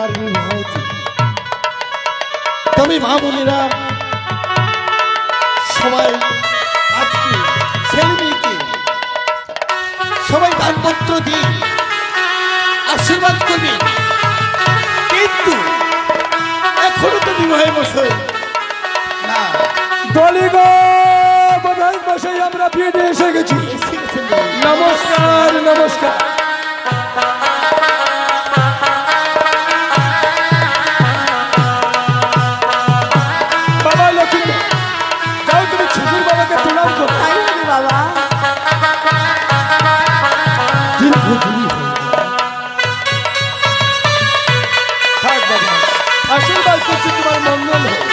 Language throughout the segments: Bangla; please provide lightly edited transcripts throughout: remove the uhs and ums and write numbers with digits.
আপনার বিবাহ। তবে মা বোনেরা সবাই আজকে ছেলে মেয়েকে সবাই দানপত্র দিয়ে আশীর্বাদ করবে, কিন্তু এখনো তো বিবাহের বছর না। বলি গো বিবাহের বছর আমরা বিয়ে দিয়ে এসে গেছি। নমস্কার নমস্কার। বাবা লক্ষ্মী যাও তুমি শ্বশুর বাবাকে প্রণাম করো। তাই হবে বাবা। থাক বাবা, আশীর্বাদ করছি তোমার মঙ্গল হোক।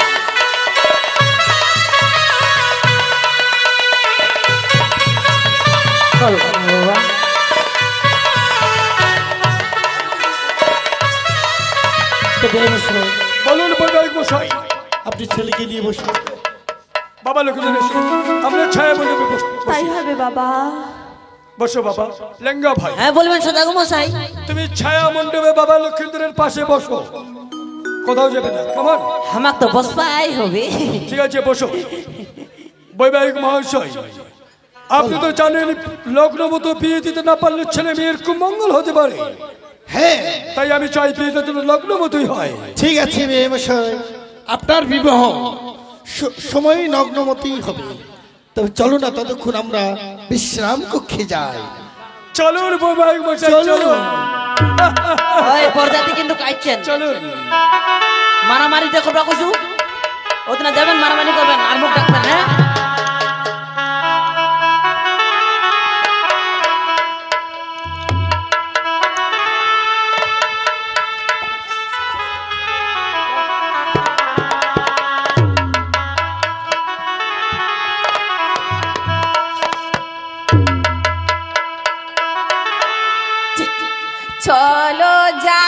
বলুন বৈবাহিক মশাই, আপনি ছেলেকে নিয়ে বসুন। বাবা লক্ষ্মী আমরা ছায়া মণ্ডপে তাই হবে বাবা। বসো বাবা। লেঙ্গা ভাই, হ্যাঁ বলবেন সদাগর মশাই। তুমি ছায়া মণ্ডপে বাবা লক্ষ্মীন্দ্রের পাশে বসো, কোথাও যাবে না। কেমন? আমার তো বসবাই হবে। ঠিক আছে বসো। বৈবাহিক মহাশয়, আপনি তো জানেন লগ্ন মতো বিয়ে দিতে না পারলে ছেলে মেয়ের কুমঙ্গল হতে পারে। হ্যাঁ, তাই আমি চাই বিয়েটা যেন লগ্ন মতোই হয়। ঠিক আছে মেয়ে মশাই, আপনার বিবাহ সময় নগ্নমতী হবে। তবে চলো না, ততক্ষণ আমরা বিশ্রাম কক্ষে যাই। চলুন বৈবাহিক মশাই চলুন। ওই পর্দাতে কিন্তু কাইছেন। চলুন। মারামারি দেখো কিছু ওদিনে যাবেন, মারামারি করবেন আর মুখ ডাকবেন। হ্যাঁ চলো যাই,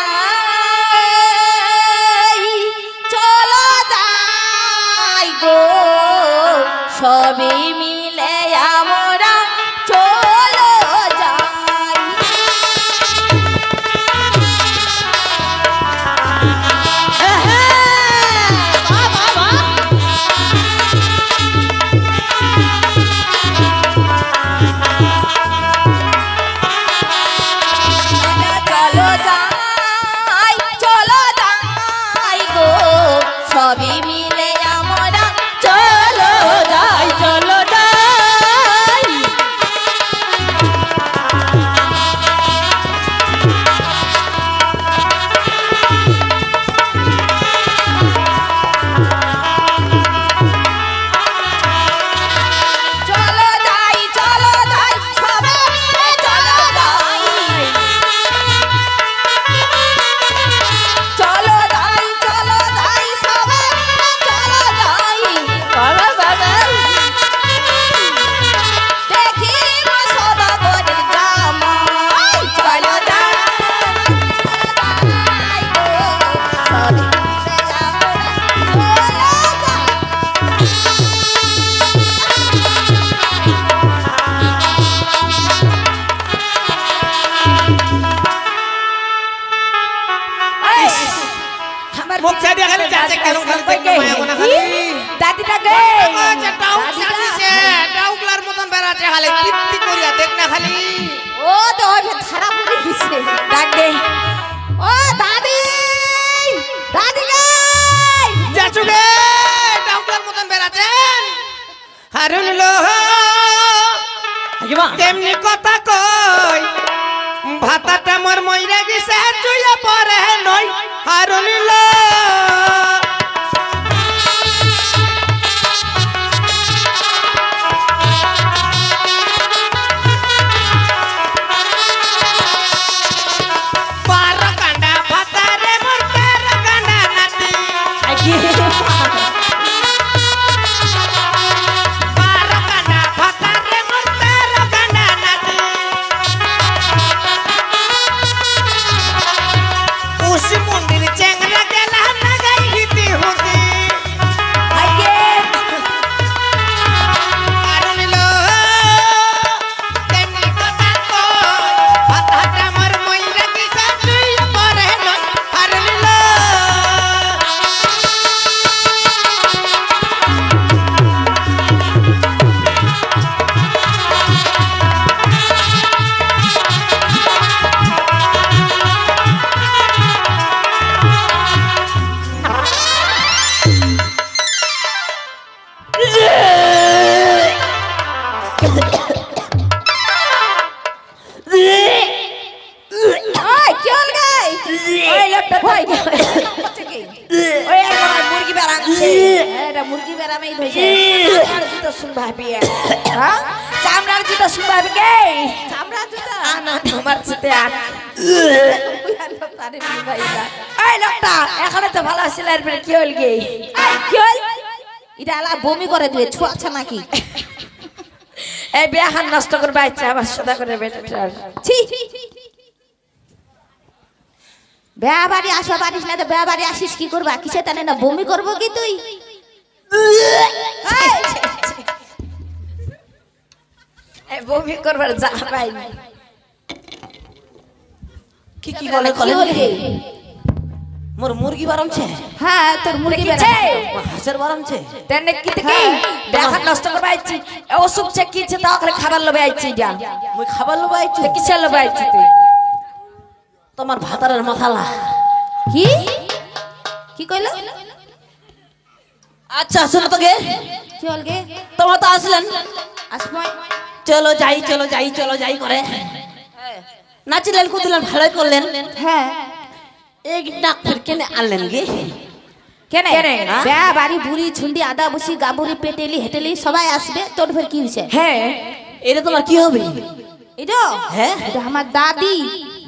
চলো যাই গো, সবই মিলে আমরা চলো যাই। চলো যাই, চলো যাই গো, সবই মিলে আমরা চলো যাই, চলো যাই। চলো যাই, চলো যাই, সবাই মিলে চলো যাই। চলো যাই, চলো যাই, সবাই মিলে চলো যাই। বাবা বাবা দেখিব সদাগরের জামাই। চলো যাই, গো, সবই মিলে আমরা চলো যাই। মুখ ছাড়িয়ে খালি যাচ্ছে কেন খালি দেখতে মায়া কোনা খালি দাদিটা গে টাউক ছাড়িছে টাউকলার মতন বেরাচ্ছে খালি কিত্তি করিয়া দেখ না খালি। ও তো ওই ধারা পড়ে গেছে। ডাক দে, ও দাদি, দাদি গে যাচু গে টাউকলার মতন বেরাচ্ছেন। হারুন লো তেমনি কথা কই ভাতাটা মোর মইরা গেছে চুইয়া পরে নই। হারুন লো পার কান্ডা ভাতারে মোর পার কান্ডা নাতি। পার কান্ডা ভাতারে মোর পার কান্ডা নাতি। উস মন্দির চেংরা গেলা না গাই ওই কি হল গাই ওই লোকটা কই ওই আর মুরগি বেরামছে এটা মুরগি বেরামেই ধইছে চামড়ার জুতো শুনবা বিয়া হ্যাঁ চামড়ার জুতো শুনবা গে চামড়ার জুতো না তোমার জুতে আন এই লোকটা এখানে তো ভালো ছিল এরপরে কি হল গে কি হল এটা আলা বমি করে দিবে ছোঁয়াছে নাকি এই বিয়াখান নষ্ট করবা ইচ্ছা আবার সদা করে বেটার ছি বেয়া বাড়ি আসা পারিস না তো বেয়া বাড়ি আসিস কি করবা কিসে জানে না বমি করবো কি তুই বমি করবার যা ভাই কি কি বলে মোর মুরগি বারমছে হ্যাঁ তোর মুরগি বেড়া হাঁসের বারমছে তেনে কি থেকে বেয়াখান নষ্ট করবা ইচ্ছি অসুখ সে কিছে তা করে খাবার লবে আইছি যা মুই খাবার লোক আইছি কিসে লবে আইছি তুই তোমার ভাতারের মাথালা কি কি কইলো আচ্ছা শুনো তো গে কি হল গে তোমার তো আসলেন আসময় চলো যাই চলো যাই চলো যাই করে নাচিলেন কুদিলেন ভালোই করলেন হ্যাঁ এক ডাক্তার কেনে আনলেন গে কেনে বেয়া বাড়ি বুড়ি ছুন্ডি আদা বসি গাবুরি পেটেলি হেটেলি সবাই আসবে তোর ফের কি হইছে হ্যাঁ এটা তোমার কি হবে এটা হ্যাঁ এটা আমার দাদি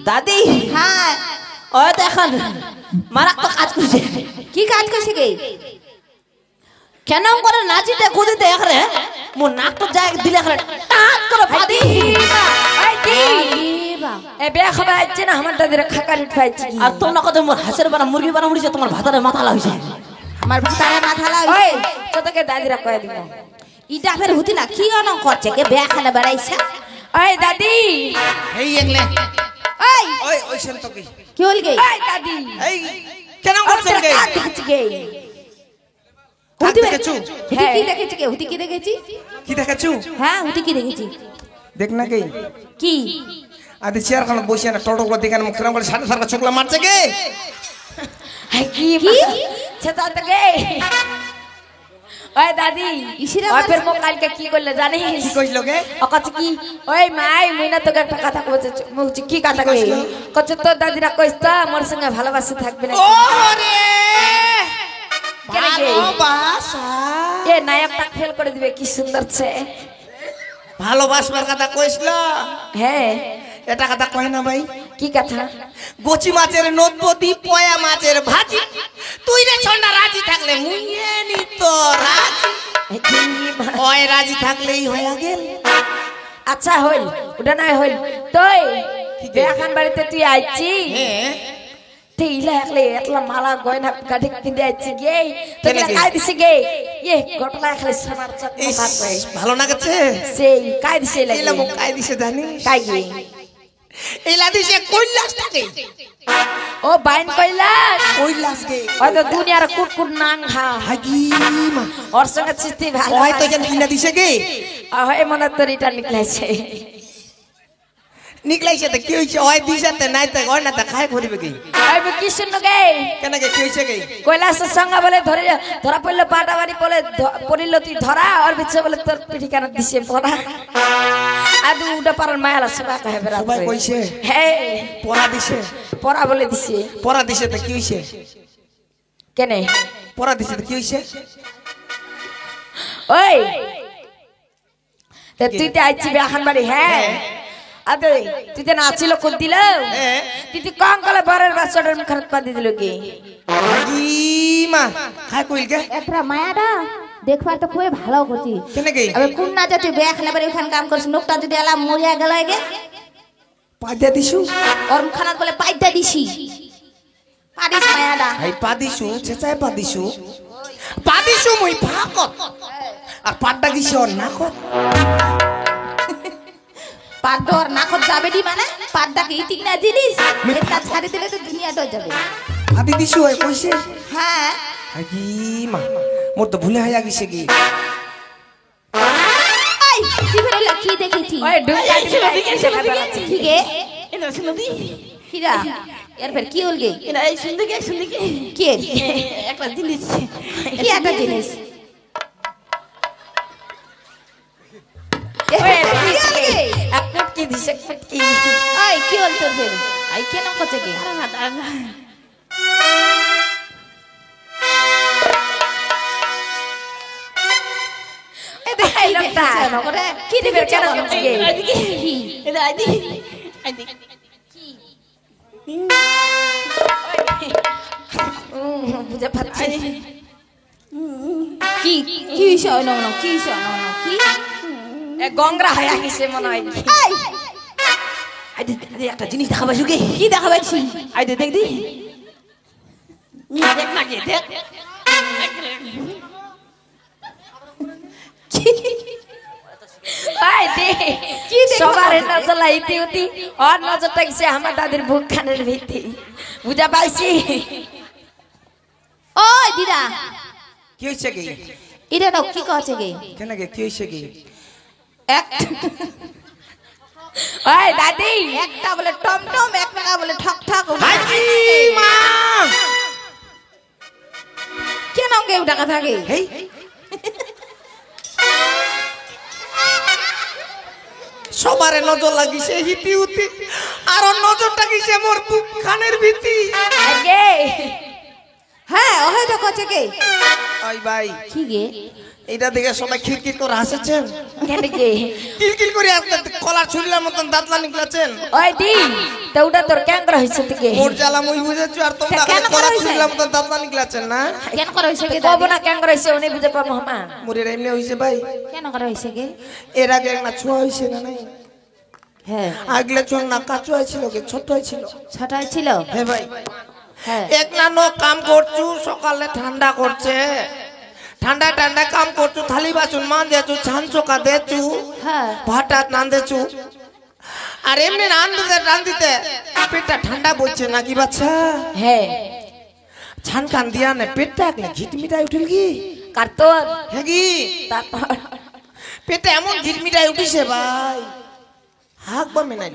দাদি হ্যাঁ ওই তো এখন মারাক তো কাজ করছে কি কাজ করছে গে কেন করে নাচিতে কুদিতে এখানে মোর নাক তো যায় দিলে এখানে টাক করে ফাদি এ বেয়া খাবার আইছে না আমার দাদিরা খাকারি খাইছে আর তোমরা কত মোর হাঁসের বানা মুরগি বানা মুড়িছে তোমার ভাতারের মাথা লাগছে আমার ভাতারে মাথা লাগছে ওই তোকে দাদিরা কয় দিব ইটা ফের হতি না কি অন করছে কে বেয়া খানা বেড়াইছে ওই দাদি এই একলে ওই ওই ওই শুন তো কি কি হল গে ওই দাদি এই কেন করছেন গে দেখছি গে হাত দেখেছো হুতি কি দেখেছি কে হুতি কি দেখেছি কি দেখেছো হ্যাঁ হুতি কি দেখেছি দেখ না গে কি আদি চেয়ার খান বসে না টোটো করে দেখেন মুখ খারাপ করে সাড়ে সাড়ে চোখলা মারছে গে কি সেটা তো গে ওই দাদি ইসিরা বাপের মো কালকে কি করলে জানিস কি কইছিল গে অকচ কি ওই মাই মুইনা তোকে একটা কথা কইছে মুছি কি কথা কই কচ তো দাদিরা কইছ তো মোর সঙ্গে ভালোবাসা থাকবে না ওরে কেনে ভালোবাসা এ নায়কটা ফেল করে দিবে কি সুন্দর ছে ভালোবাসবার কথা কইছিল হ্যাঁ এটা কথা কয় না ভাই কি কথা গোচি মাছের নদপতি পয়া মাছের ভাজি তুই রে ছন্ডা রাজি থাকলে মুইয়ে নি তো রাজি ওই রাজি থাকলেই হয়ে গেল আচ্ছা হইল ওটা নাই হইল তুই বেখান বাড়িতে তুই আইছি হ্যাঁ তেইলা একলে এতলা মালা গয়না গাড়ি কিনে আইছি গে তো কেনে গে? কাই দিছে গে ইয়ে ঘটনা একলে সোনার চাকমা ইস, ভাত কই ভালো না গেছে সেই কাই দিছে এলা লাগে মুখ কাই দিছে জানি কাই গে এলা দিছে কইলাস টাকে ও বাইন কইলা কইলাস গে ওই তো দুনিয়ার কুটকুট নাং খা হাগি মা ওর সঙ্গে চিস্তি ভালো ওই তো যেন কিনা দিছে গে হয় মনে তোর এটা নিকলাইছে নিকলাইছে তো কি হইছে ওই দিছাতে নাই তো ওই না তো খাই করিবে কি ওই কি শুনো গে কেন গে কি হইছে গে কৈলাসের সঙ্গে বলে ধরে ধরা পড়লো পাটা বাড়ি বলে পড়িল তুই ধরা আর বিচ্ছে বলে তোর পিঠি কেন দিছে পড়া আদু উডা পারার মায়ালা সবা কহে বেড়া সবাই কইছে হ্যাঁ পড়া দিছে পড়া বলে দিছে পড়া দিছে তো কি হইছে কেনে পড়া দিছে তো কি হইছে ওই তে তুই তে আইছি বেখান বাড়ি হ্যাঁ আদে তুই তে নাচিল কোন দিল হ্যাঁ তুই কম কলে বরের বাচ্চাটার মুখে পা দি দিল কি হাগি মা খাই কইল গে একটা মায়াটা দেখবার তো খুবই ভালো করছি কেন গে আবে কোন না যে তুই বেখান বাড়ি ওখান কাম করছিস নোকটা যদি আলা মরিয়া গেল গে পাদা দিছু ওর মুখানাত বলে পাইদা দিছি পারিস মায়াটা হাই পাদিছু চেচাই পাদিছু মই ফাকত আর পাড্ডা দিছ নাকত পাড্ডর নাকত যাবে দি মানে পাড্ডা কি ঠিক না জিনিস এটা ছাড়ি দিলে তো দুনিয়াটা যাবে পাদি দিছু ওই কইছে হ্যাঁ হাগি মা মোর তো ভুলে হাইয়া গিছে কি আই তুই ফেলে কি দেখেছি ওই ডুঙ্গা দিকে এসে বেড়াচ্ছে ঠিক এ এটা শুনো দি কিরা এর ফের কি হল গে এটা এই শুনতে গে কি একটা জিনিস কি একটা জিনিস হিসেব কি ওই কি হল তোর ফের আই কেন করছে কি এই লোকটা কি দিবে কেন কেন করছে কি? বুঝে পাচ্ছি কি কি বিষয় না কি বিষয় না কি এ গংরা হয়ে গেছে মনে হয় আইদে একটা জিনিস দেখাবা সুকে কি দেখাবাইছি আইদে দেখ দি দেখ না কি দেখ আই দে কি দেখবা? সবার নজর লাইতে উতি আর নজরটা গেছে আমার দাদির বুক খানের ভিতরে বুঝা পাইছি ওই দিদা কি হইছে কি এটা দাও কি করছে কি কেন গে কি হইছে কি ওই দাদি একটা বলে টমটম একটা বলে ঠক ঠক হাজি মা কেন কেউ টাকা থাকে হেই সবারে নজর লাগিছে হিতি উতি আর ওর নজরটা গিছে মোর বুক খানের ভিতি আগে হ্যাঁ ওই তো করছে কি ওই ভাই কি গে এটা দেখে সবাই খিরখির করে হাসেছেন কেন কি কিলকিল করে আসতে কলার ছুরিলার মতন দাঁতলা নিকলাছেন ওই দি তো ওটা তোর ক্যাংরা হইছে থেকে মোর জ্বালা মুই বুঝেছো আর তোমরা কেন কলার করা হইছে? ছুরিলার মতন দাঁতলা নিকলাছেন না কেন করা হয়েছে কি কব না ক্যাংরা হইছে উনি বুঝে পাবো হামা মোরের এমনি হইছে ভাই কেন করা হয়েছে কি এর আগে একটা ছোঁয়া হইছে না নাই হ্যাঁ আগলে ছোঁয়া না কাঁচু হয়েছিল কি ছোট হয়েছিল ছটাই ছিল হ্যাঁ ভাই হ্যাঁ এক না নো কাম করছু সকালে ঠান্ডা করছে ঠান্ডা ঠান্ডা কাম করছু থালি বাসন মান দেছু ছান চোকা দেছু হ্যাঁ ভাটাত নান দেছু আর এমনি রান্দিতে পেটটা ঠান্ডা বইছে নাকি বাচ্চা হ্যাঁ ছান কান দিয়া না পেটটা একলে ঘিটমিটাই উঠিল কি কার্তন হ্যাঁ কি তারপর পেটটা এমন ঘিটমিটাই উঠিছে ভাই হাক বা মেনাই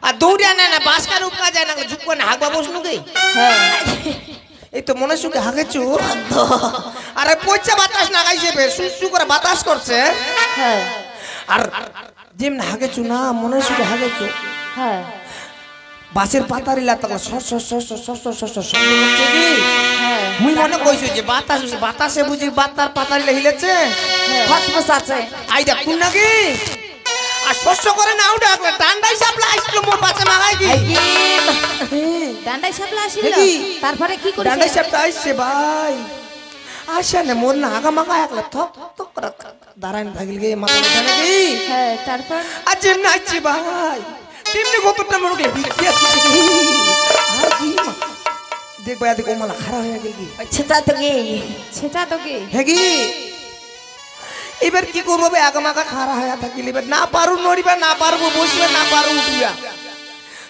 আর দৌড়ে আনে না বাসকার উপকা যায় না ঝুঁক করে হাক বা বসনু কি হ্যাঁ এই তো মনে সুখে হাগেছু আরে পয়সা বাতাস না গাইছে বে সুসু করে বাতাস করছে হ্যাঁ আর যেমন হাগেছু না মনে সুখে হাগেছু হ্যাঁ বাসের পাতারি লাতালা সর সর সর সর সর সর সর সর শব্দ করছে কি হ্যাঁ মুই মনে কইছো যে বাতাস হইছে বাতাসে বুঝি বাতার পাতারি হিলেছে ফসফস আছে আইদা কোন নাকি আর শস্য করে না উঠে একলা ডান্ডাই সাপলা আসলো মোর পাশে মাগাই কি ডান্ডাই সাপলা আসিল কি? তারপরে কি করে ডান্ডাই সাপটা আসছে ভাই আসে না মোর না আগা মাগা একলা থক থক করে দাঁড়ান থাকিল গে মাথা উঠে নাকি হ্যাঁ তারপর আজ যেমনি আসছি ভাই তেমনি কতটা মনে গেলে বিক্রিয়া কিছু কি আর কি দেখ ভাই দেখ ওমালা খারাপ হয়ে গেল কি ছেতা তো কি সেটা তো কি হ্যাঁ কি এবার কি করবো বে আগা মাগা খারা হয়ে থাকিল এবার না পারু নড়িবা না পারবো বসবে না পারু উঠিবা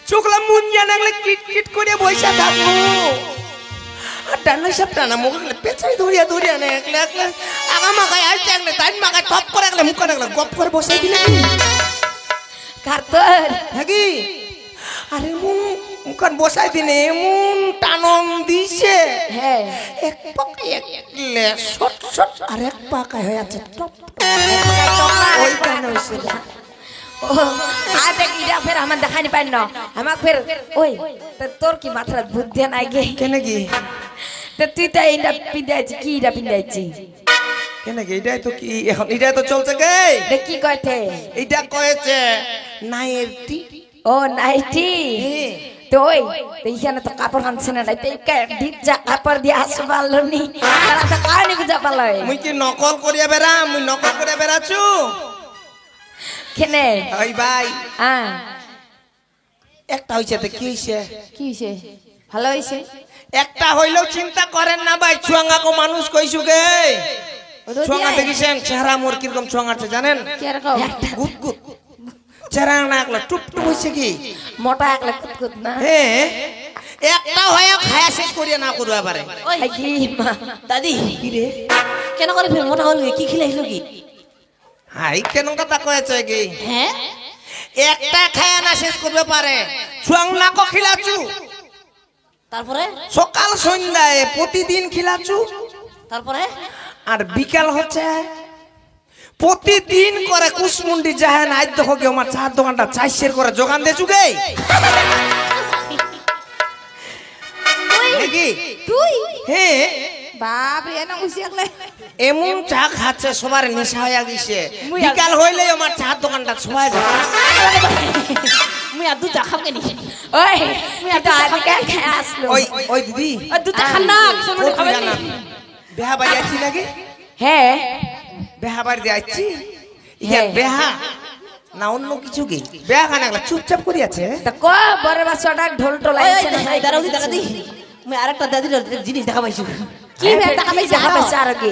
চোখলা মুঞ্জা নাগলে কিট কিট করে বসে থাকবো আর ডান্ডা সব টানা মুখ পেছাই ধরিয়া ধরিয়া না একলা একলা আগা মাগায় আসতে একলে তাই মাগায় টপ করে একলে মুখ করে একলা গপ করে বসাই দিলে কি কার্তন হ্যাঁ কি আরে মুখান বসাই দিনে এমন টানং দিছে হ্যাঁ এক পাকায় একলে শট শট আর এক পাকায় হয়ে আছে টপ ওই টানা হইছে ও আর দেখ ইরা ফের আমার দেখানি পাই না আমাক ফের ওই তোর কি মাথার বুদ্ধি নাই গে কেন কি তো তুই তো এইটা পিন্দাইছি কি এটা পিন্দাইছি কেন কি এটাই তো কি এখন এটাই তো চলছে গে রে কি কইতে এটা কয়েছে নাইয়ের টি ও নাইটি তো ওই এইখানে তো কাপড় আনছে না তাই ভিজা কাপড় দিয়ে আসবালো নি তারা তো কারণে বুঝা পালাই মুই কি নকল করিয়া বেড়া মুই নকল করিয়া বেড়াছু কেনে ওই ভাই হ্যাঁ একটা হইছে তো কি হইছে কি হইছে ভালো হইছে একটা হইলেও চিন্তা করেন না ভাই ছুয়াঙ্গা কো মানুষ কইছু গে ছুয়াঙ্গা দেখিছেন চেহারা মোর কিরকম ছুয়াঙ্গা আছে জানেন কি রকম গুদ গুদ চেহারা না একলা টুপ টুপ হইছে কি মোটা একলা কুতকুত না হ্যাঁ একটা হয়ে খায়া শেষ করিয়া না করবা পারে ওই কি মা দাদি কি রে কেন করে ফের মোটা হল কি খিলাইলো কি হাই কেন কথা কয়েছে কি হ্যাঁ একটা খায়া না শেষ করবে পারে ছুয়াং না কো খিলাচু তারপরে সকাল সন্ধ্যায় প্রতিদিন খিলাচু তারপরে আর বিকাল হচ্ছে প্রতিদিন করে কুসমুন্ডি যাহেন আজ দেখো গে আমার চার দোকানটা চাইশের করে যোগান দে চুকে নাকি তুই হ্যাঁ বাপ রে না খুশি একলে এমন চা খাচ্ছে সবার নেশা হয়ে গেছে মুই বিকাল হইলে আমার চার দোকানটা ছোঁয়া যায় মুই আর দুটা খাম কেনি ওই মুই তো আজকে আসলো ওই ওই দিদি আর দুটা খান না কিছু মনে খাবে না বেহা বাড়ি আছি নাকি হ্যাঁ বেহা বাড়ি দিয়ে আসছি ইয়া বেহা না অন্য কিছু কি বেহা খানা চুপচাপ করে আছে তা ক বড় বাচ্চাটা ঢোল টোল আইছে না দাঁড়াও দি মুই আরেকটা দাদির জিনিস দেখা পাইছি কি বে টাকা পয়সা হবে চার গে